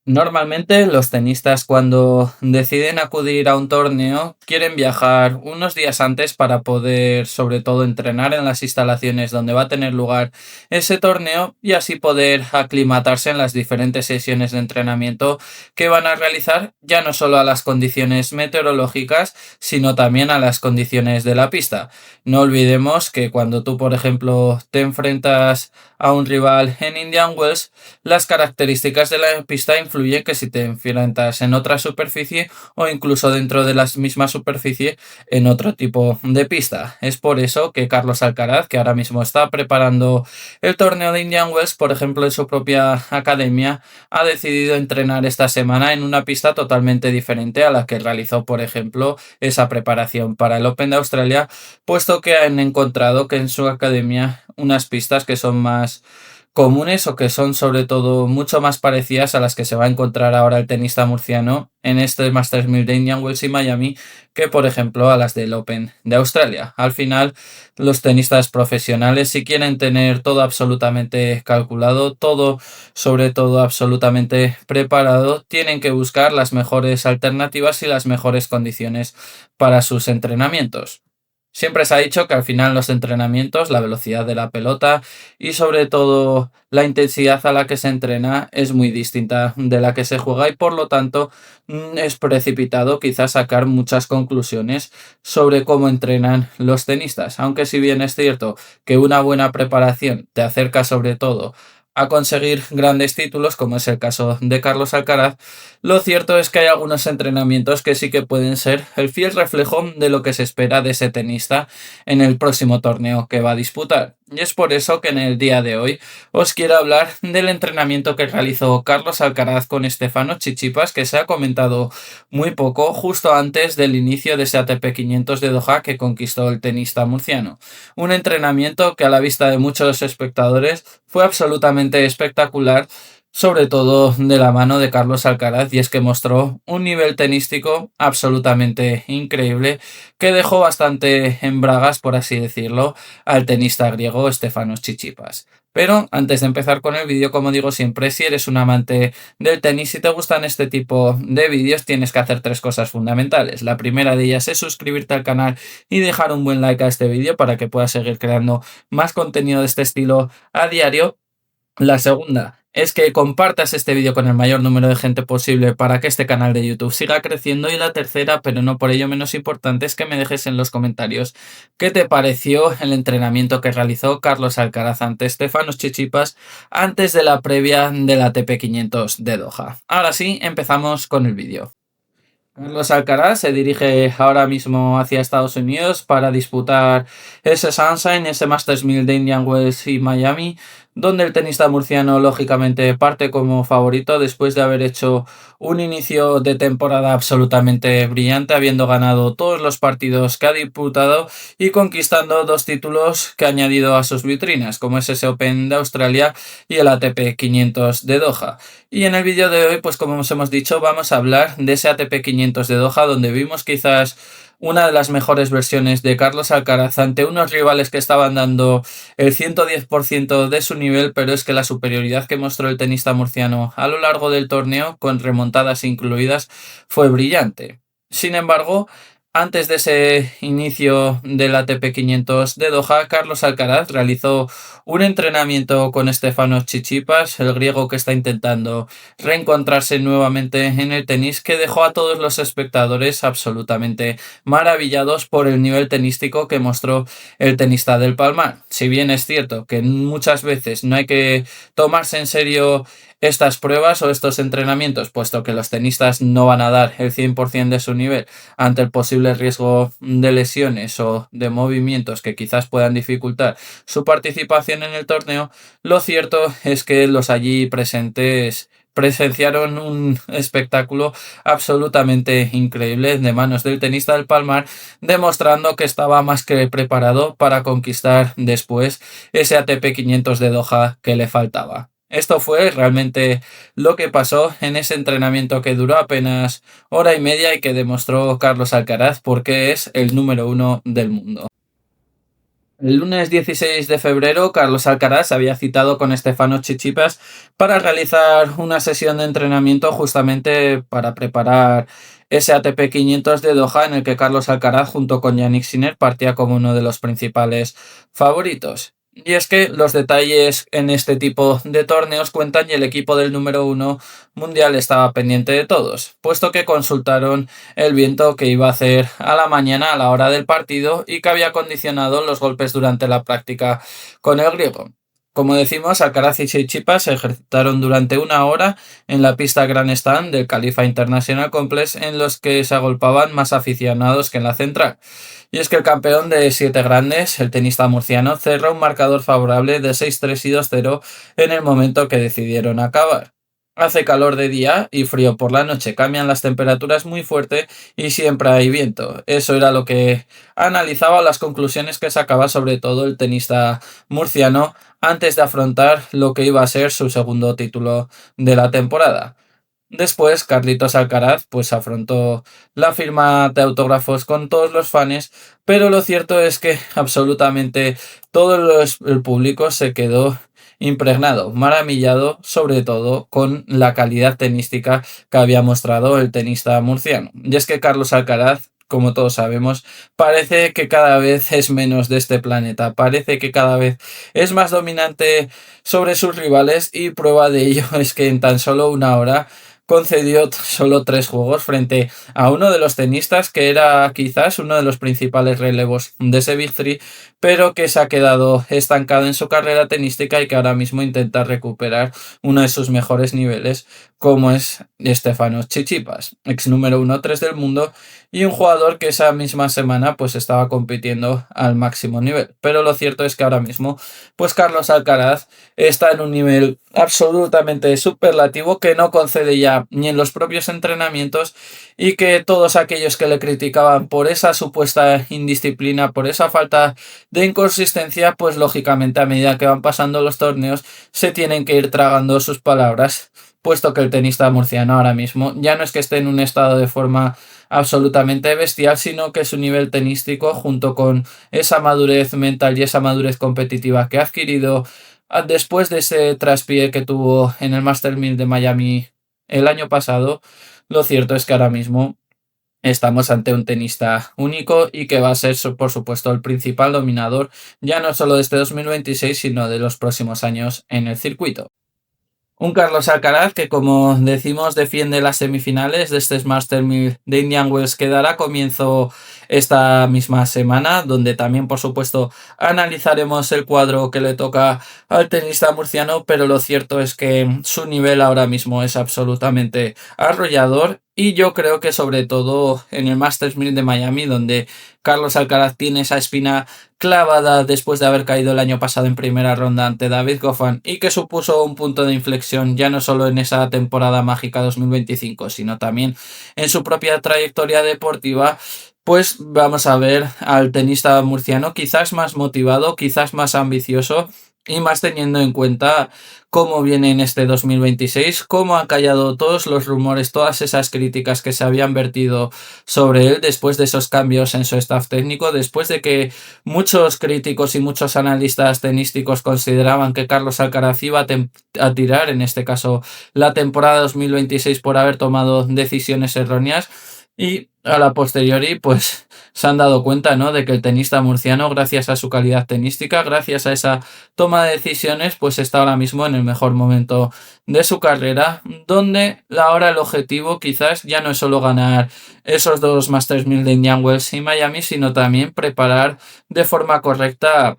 Normalmente los tenistas cuando deciden acudir a un torneo quieren viajar unos días antes para poder sobre todo entrenar en las instalaciones donde va a tener lugar ese torneo y así poder aclimatarse en las diferentes sesiones de entrenamiento que van a realizar, ya no solo a las condiciones meteorológicas sino también a las condiciones de la pista. No olvidemos que cuando tú por ejemplo te enfrentas a un rival en Indian Wells, las características de la pista influyen que si te enfrentas en otra superficie o incluso dentro de la misma superficie en otro tipo de pista. Es por eso que Carlos Alcaraz, que ahora mismo está preparando el torneo de Indian Wells, por ejemplo, en su propia academia, ha decidido entrenar esta semana en una pista totalmente diferente a la que realizó, por ejemplo, esa preparación para el Open de Australia, puesto que han encontrado que en su academia unas pistas que son más comunes o que son sobre todo mucho más parecidas a las que se va a encontrar ahora el tenista murciano en este Masters 1000 de Indian Wells y Miami que por ejemplo a las del Open de Australia. Al final los tenistas profesionales si quieren tener todo absolutamente calculado, todo sobre todo absolutamente preparado, tienen que buscar las mejores alternativas y las mejores condiciones para sus entrenamientos. Siempre se ha dicho que al final los entrenamientos, la velocidad de la pelota y sobre todo la intensidad a la que se entrena es muy distinta de la que se juega y por lo tanto es precipitado quizás sacar muchas conclusiones sobre cómo entrenan los tenistas. Aunque si bien es cierto que una buena preparación te acerca sobre todo a conseguir grandes títulos, como es el caso de Carlos Alcaraz, lo cierto es que hay algunos entrenamientos que sí que pueden ser el fiel reflejo de lo que se espera de ese tenista en el próximo torneo que va a disputar. Y es por eso que en el día de hoy os quiero hablar del entrenamiento que realizó Carlos Alcaraz con Stefanos Tsitsipas, que se ha comentado muy poco justo antes del inicio de ese ATP 500 de Doha que conquistó el tenista murciano. Un entrenamiento que a la vista de muchos espectadores fue absolutamente espectacular, sobre todo de la mano de Carlos Alcaraz, y es que mostró un nivel tenístico absolutamente increíble que dejó bastante en bragas, por así decirlo, al tenista griego Stefanos Tsitsipas. Pero antes de empezar con el vídeo, como digo siempre, si eres un amante del tenis y te gustan este tipo de vídeos, tienes que hacer tres cosas fundamentales. La primera de ellas es suscribirte al canal y dejar un buen like a este vídeo para que puedas seguir creando más contenido de este estilo a diario. La segunda es que compartas este vídeo con el mayor número de gente posible para que este canal de YouTube siga creciendo. Y la tercera, pero no por ello menos importante, es que me dejes en los comentarios qué te pareció el entrenamiento que realizó Carlos Alcaraz ante Stefanos Tsitsipas antes de la previa del ATP 500 de Doha. Ahora sí, empezamos con el vídeo. Carlos Alcaraz se dirige ahora mismo hacia Estados Unidos para disputar ese Sunshine, ese Masters 1000 de Indian Wells y Miami, donde el tenista murciano lógicamente parte como favorito después de haber hecho un inicio de temporada absolutamente brillante, habiendo ganado todos los partidos que ha disputado y conquistando dos títulos que ha añadido a sus vitrinas, como es ese Open de Australia y el ATP 500 de Doha. Y en el vídeo de hoy, pues como os hemos dicho, vamos a hablar de ese ATP 500 de Doha, donde vimos quizás una de las mejores versiones de Carlos Alcaraz ante unos rivales que estaban dando el 110% de su nivel, pero es que la superioridad que mostró el tenista murciano a lo largo del torneo, con remontadas incluidas, fue brillante. Sin embargo, antes de ese inicio del ATP 500 de Doha, Carlos Alcaraz realizó un entrenamiento con Stefanos Tsitsipas, el griego que está intentando reencontrarse nuevamente en el tenis, que dejó a todos los espectadores absolutamente maravillados por el nivel tenístico que mostró el tenista del Palmar. Si bien es cierto que muchas veces no hay que tomarse en serio estas pruebas o estos entrenamientos, puesto que los tenistas no van a dar el 100% de su nivel ante el posible riesgo de lesiones o de movimientos que quizás puedan dificultar su participación en el torneo, lo cierto es que los allí presentes presenciaron un espectáculo absolutamente increíble de manos del tenista del Palmar, demostrando que estaba más que preparado para conquistar después ese ATP 500 de Doha que le faltaba. Esto fue realmente lo que pasó en ese entrenamiento que duró apenas hora y media y que demostró Carlos Alcaraz por qué es el número uno del mundo. El lunes 16 de febrero, Carlos Alcaraz se había citado con Stefanos Tsitsipas para realizar una sesión de entrenamiento justamente para preparar ese ATP 500 de Doha en el que Carlos Alcaraz junto con Yannick Sinner partía como uno de los principales favoritos. Y es que los detalles en este tipo de torneos cuentan y el equipo del número uno mundial estaba pendiente de todos, puesto que consultaron el viento que iba a hacer a la mañana a la hora del partido y que había condicionado los golpes durante la práctica con el griego. Como decimos, Alcaraz y Tsitsipas se ejercitaron durante una hora en la pista Grandstand del Khalifa International Complex, en los que se agolpaban más aficionados que en la central. Y es que el campeón de siete grandes, el tenista murciano, cerró un marcador favorable de 6-3 y 2-0 en el momento que decidieron acabar. Hace calor de día y frío por la noche, cambian las temperaturas muy fuerte y siempre hay viento. Eso era lo que analizaba, las conclusiones que sacaba sobre todo el tenista murciano antes de afrontar lo que iba a ser su segundo título de la temporada. Después, Carlitos Alcaraz pues afrontó la firma de autógrafos con todos los fans, pero lo cierto es que absolutamente todo el público se quedó impregnado, maravillado, sobre todo con la calidad tenística que había mostrado el tenista murciano. Y es que Carlos Alcaraz, como todos sabemos, parece que cada vez es menos de este planeta, parece que cada vez es más dominante sobre sus rivales y prueba de ello es que en tan solo una hora concedió solo tres juegos frente a uno de los tenistas que era quizás uno de los principales relevos de ese Big Three, pero que se ha quedado estancado en su carrera tenística y que ahora mismo intenta recuperar uno de sus mejores niveles, como es Stefanos Tsitsipas, ex número 1-3 del mundo y un jugador que esa misma semana pues estaba compitiendo al máximo nivel. Pero lo cierto es que ahora mismo pues Carlos Alcaraz está en un nivel absolutamente superlativo que no concede ya ni en los propios entrenamientos y que todos aquellos que le criticaban por esa supuesta indisciplina, por esa falta de inconsistencia, pues lógicamente a medida que van pasando los torneos se tienen que ir tragando sus palabras, puesto que el tenista murciano ahora mismo ya no es que esté en un estado de forma absolutamente bestial, sino que su nivel tenístico junto con esa madurez mental y esa madurez competitiva que ha adquirido después de ese traspié que tuvo en el Master 1000 de Miami el año pasado, lo cierto es que ahora mismo estamos ante un tenista único y que va a ser, por supuesto, el principal dominador ya no solo de este 2026, sino de los próximos años en el circuito. Un Carlos Alcaraz que, como decimos, defiende las semifinales de este Master 1000 de Indian Wells que dará comienzo esta misma semana, donde también, por supuesto, analizaremos el cuadro que le toca al tenista murciano, pero lo cierto es que su nivel ahora mismo es absolutamente arrollador y yo creo que sobre todo en el Masters 1000 de Miami, donde Carlos Alcaraz tiene esa espina clavada después de haber caído el año pasado en primera ronda ante David Goffin y que supuso un punto de inflexión ya no solo en esa temporada mágica 2025, sino también en su propia trayectoria deportiva. Pues vamos a ver al tenista murciano quizás más motivado, quizás más ambicioso y más teniendo en cuenta cómo viene en este 2026, cómo han callado todos los rumores, todas esas críticas que se habían vertido sobre él después de esos cambios en su staff técnico, después de que muchos críticos y muchos analistas tenísticos consideraban que Carlos Alcaraz iba a tirar, en este caso, la temporada 2026 por haber tomado decisiones erróneas. Y a la posteriori, pues se han dado cuenta, ¿no?, de que el tenista murciano, gracias a su calidad tenística, gracias a esa toma de decisiones, pues está ahora mismo en el mejor momento de su carrera, donde ahora el objetivo quizás ya no es solo ganar esos dos Masters 1000 de Indian Wells y Miami, sino también preparar de forma correcta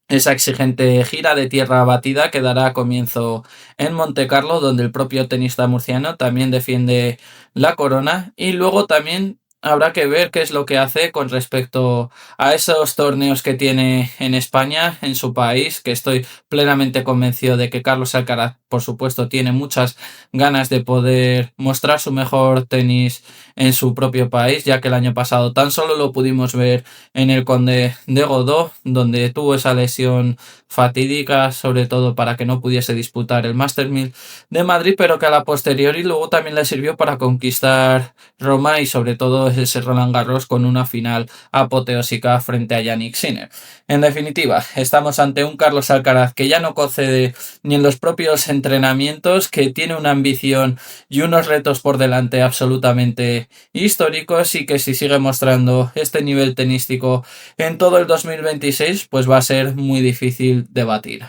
esa exigente gira de tierra batida que dará comienzo en Montecarlo, donde el propio tenista murciano también defiende la corona y luego también habrá que ver qué es lo que hace con respecto a esos torneos que tiene en España, en su país, que estoy plenamente convencido de que Carlos Alcaraz por supuesto, tiene muchas ganas de poder mostrar su mejor tenis en su propio país, ya que el año pasado tan solo lo pudimos ver en el Conde de Godó, donde tuvo esa lesión fatídica, sobre todo para que no pudiese disputar el Masters 1000 de Madrid, pero que a la posteriori luego también le sirvió para conquistar Roma y sobre todo ese Roland Garros con una final apoteósica frente a Jannik Sinner. En definitiva, estamos ante un Carlos Alcaraz que ya no concede ni en los propios entrenamientos, que tiene una ambición y unos retos por delante absolutamente históricos y que si sigue mostrando este nivel tenístico en todo el 2026, pues va a ser muy difícil de batir.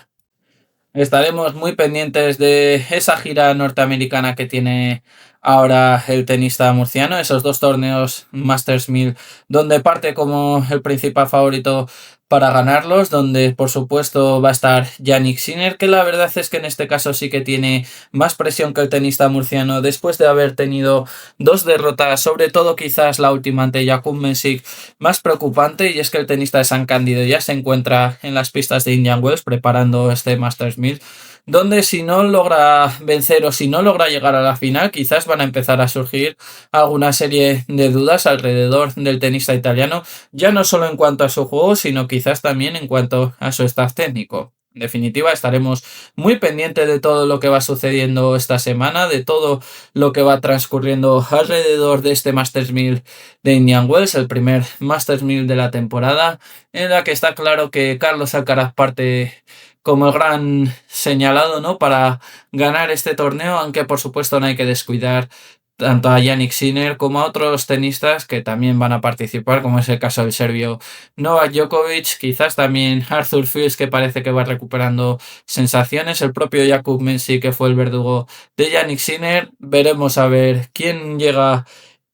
Estaremos muy pendientes de esa gira norteamericana que tiene ahora el tenista murciano, esos dos torneos Masters 1000, donde parte como el principal favorito para ganarlos, donde por supuesto va a estar Jannik Sinner, que la verdad es que en este caso sí que tiene más presión que el tenista murciano después de haber tenido dos derrotas, sobre todo quizás la última ante Jakub Mensik más preocupante, y es que el tenista de San Cándido ya se encuentra en las pistas de Indian Wells preparando este Masters 1000, donde si no logra vencer o si no logra llegar a la final, quizás van a empezar a surgir alguna serie de dudas alrededor del tenista italiano, ya no solo en cuanto a su juego, sino quizás también en cuanto a su staff técnico. En definitiva, estaremos muy pendientes de todo lo que va sucediendo esta semana, de todo lo que va transcurriendo alrededor de este Masters 1000 de Indian Wells, el primer Masters 1000 de la temporada, en la que está claro que Carlos Alcaraz parte como el gran señalado, ¿no?, para ganar este torneo, aunque por supuesto no hay que descuidar tanto a Jannik Sinner como a otros tenistas que también van a participar, como es el caso del serbio Novak Djokovic, quizás también Arthur Fils, que parece que va recuperando sensaciones, el propio Jakub Mensik, que fue el verdugo de Jannik Sinner. Veremos a ver quién llega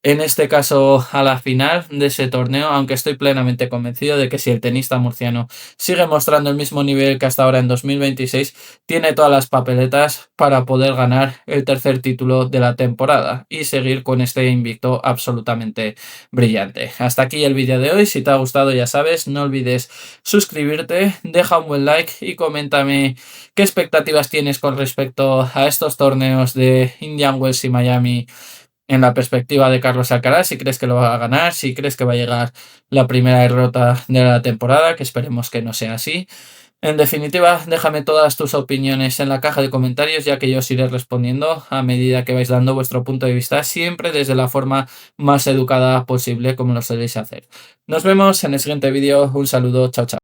en este caso a la final de ese torneo, aunque estoy plenamente convencido de que si el tenista murciano sigue mostrando el mismo nivel que hasta ahora en 2026, tiene todas las papeletas para poder ganar el tercer título de la temporada y seguir con este invicto absolutamente brillante. Hasta aquí el vídeo de hoy. Si te ha gustado, ya sabes, no olvides suscribirte, deja un buen like y coméntame qué expectativas tienes con respecto a estos torneos de Indian Wells y Miami en la perspectiva de Carlos Alcaraz, si crees que lo va a ganar, si crees que va a llegar la primera derrota de la temporada, que esperemos que no sea así. En definitiva, déjame todas tus opiniones en la caja de comentarios, ya que yo os iré respondiendo a medida que vais dando vuestro punto de vista, siempre desde la forma más educada posible, como lo soléis hacer. Nos vemos en el siguiente vídeo. Un saludo, chao, chao.